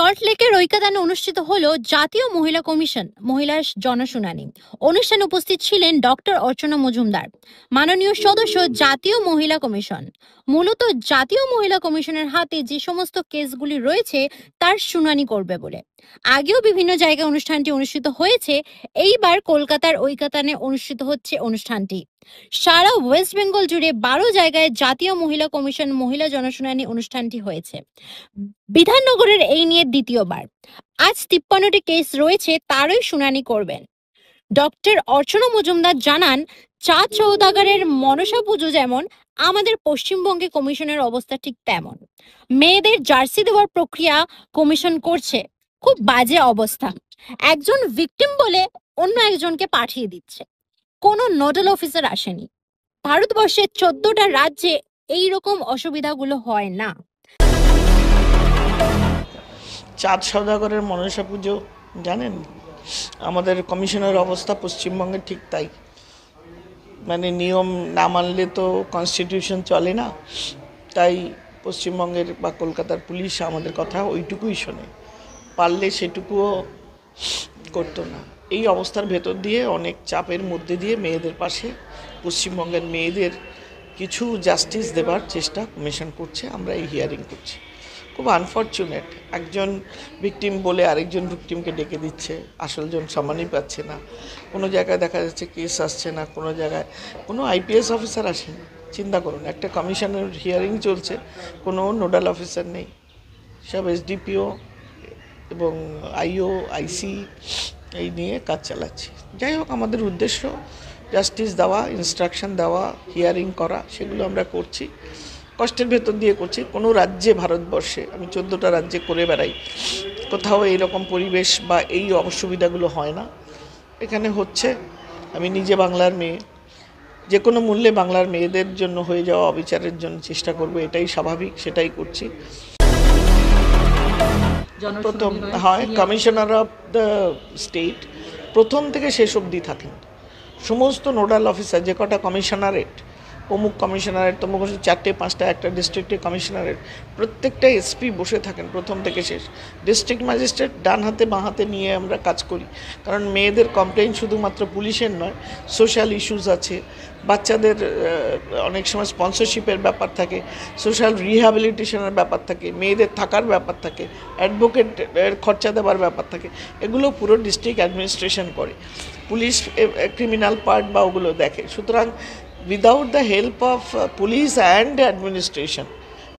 সল্টলেকের ঐক্যদানে অনুষ্ঠিত হলো জাতীয় মহিলা কমিশন মহিলা জনশুনানি। অনুষ্ঠানে উপস্থিত ছিলেন ডক্টর অর্চনা মজুমদার, মাননীয় সদস্য জাতীয় মহিলা কমিশন। মূলত জাতীয় মহিলা কমিশনের হাতে যে সমস্ত কেসগুলি রয়েছে তার শুনানি করবে বলে আগেও বিভিন্ন জায়গায় অনুষ্ঠানটি অনুষ্ঠিত হয়েছে, এইবার কলকাতার ঐক্যদানে অনুষ্ঠিত হচ্ছে অনুষ্ঠানটি। সারা ওয়েস্ট বেঙ্গল জুড়ে 12 জায়গায় জাতীয় মহিলা কমিশন মহিলা জনশুনানি অনুষ্ঠানটি হয়েছে। বিধাননগরের এই নিয়ে দ্বিতীয়বার। আজ 53টি কেস রয়েছে, তারই শুনানি করবেন। ডক্টর অর্চনা মজুমদার জানান, চাঁদ সওদাগরের মনসা পুজো যেমন আমাদের পশ্চিমবঙ্গে কমিশনের অবস্থা ঠিক তেমন। মেয়েদের জার্সি দেওয়ার প্রক্রিয়া কমিশন করছে, খুব বাজে অবস্থা। একজন ভিকটিম বলে অন্য একজনকে পাঠিয়ে দিচ্ছে, কোনো নোডাল অফিসার আসেনি। ভারতবর্ষের 14টা রাজ্যে এইরকম অসুবিধাগুলো হয় না। চাঁদ সওদাগরের মনসা পুজো জানেন, আমাদের কমিশনের অবস্থা পশ্চিমবঙ্গে ঠিক তাই। মানে নিয়ম না মানলে তো কনস্টিটিউশন চলে না, তাই পশ্চিমবঙ্গের বা কলকাতার পুলিশ আমাদের কথা ওইটুকুই শোনে, পারলে সেটুকুও করতো না। এই অবস্থার ভেতর দিয়ে অনেক চাপের মধ্যে দিয়ে মেয়েদের পাশে পশ্চিমবঙ্গের মেয়েদের কিছু জাস্টিস দেবার চেষ্টা কমিশন করছে। আমরা এই হিয়ারিং করছি। খুব আনফর্চুনেট, একজন ভিকটিম বলে আরেকজন ভিকটিমকে ডেকে দিচ্ছে, আসলজন সম্মানই পাচ্ছে না। কোনো জায়গায় দেখা যাচ্ছে কেস আসছে না, কোনো জায়গায় কোনো আইপিএস অফিসার আসেন। চিন্তা করুন, একটা কমিশনের হিয়ারিং চলছে, কোনো নোডাল অফিসার নেই, সব এসডিপিও এবং আইও আইসি এই নিয়ে কাজ চালাচ্ছে। যাই হোক, আমাদের উদ্দেশ্য জাস্টিস দেওয়া, ইনস্ট্রাকশন দেওয়া, হিয়ারিং করা, সেগুলো আমরা করছি। কষ্টের ভেতর দিয়ে করছি। কোনো রাজ্যে, ভারতবর্ষে আমি 14টা রাজ্যে করে বেড়াই, কোথাও এইরকম পরিবেশ বা এই অসুবিধাগুলো হয় না। এখানে হচ্ছে। আমি নিজে বাংলার মেয়ে, যে কোনো মূল্যে বাংলার মেয়েদের জন্য হয়ে যাওয়া অবিচারের জন্য চেষ্টা করব, এটাই স্বাভাবিক, সেটাই করছি। প্রথম হয় কমিশনার অফ দ্য স্টেট, প্রথম থেকে শেষ অবধি থাকেন। সমস্ত নোডাল অফিসার, যে কটা কমিশনারেট, অমুক কমিশনারেট, তমুক 4টে 5টা একটা ডিস্ট্রিক্টে কমিশনারেট, প্রত্যেকটা এসপি বসে থাকেন প্রথম থেকে শেষ। ডিস্ট্রিক্ট ম্যাজিস্ট্রেট ডান হাতে বাঁ হাতে নিয়ে আমরা কাজ করি, কারণ মেয়েদের কমপ্লেইন শুধুমাত্র পুলিশের নয়, সোশ্যাল ইস্যুস আছে, বাচ্চাদের অনেক সময় স্পন্সরশিপের ব্যাপার থাকে, সোশ্যাল রিহ্যাবিলিটেশনের ব্যাপার থাকে, মেয়েদের থাকার ব্যাপার থাকে, অ্যাডভোকেটের খরচা দেওয়ার ব্যাপার থাকে। এগুলো পুরো ডিস্ট্রিক্ট অ্যাডমিনিস্ট্রেশন করে, পুলিশ ক্রিমিনাল পার্ট বা ওগুলো দেখে। সুতরাং without the help of police and administration,